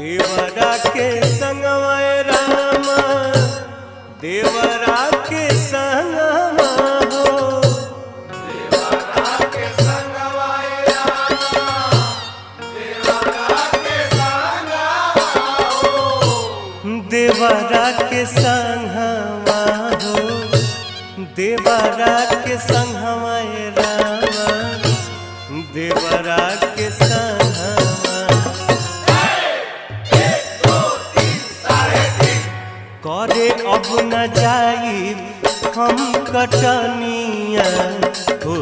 देवरा के संगवा रामा देवरा के संगवा हो देवरा के संगवा रामा देवरा के संगवा हो देवरा के संगवा हो देवरा के संगवा रामा देवरा के संगवा करे अब न जाई हम कटनिया हो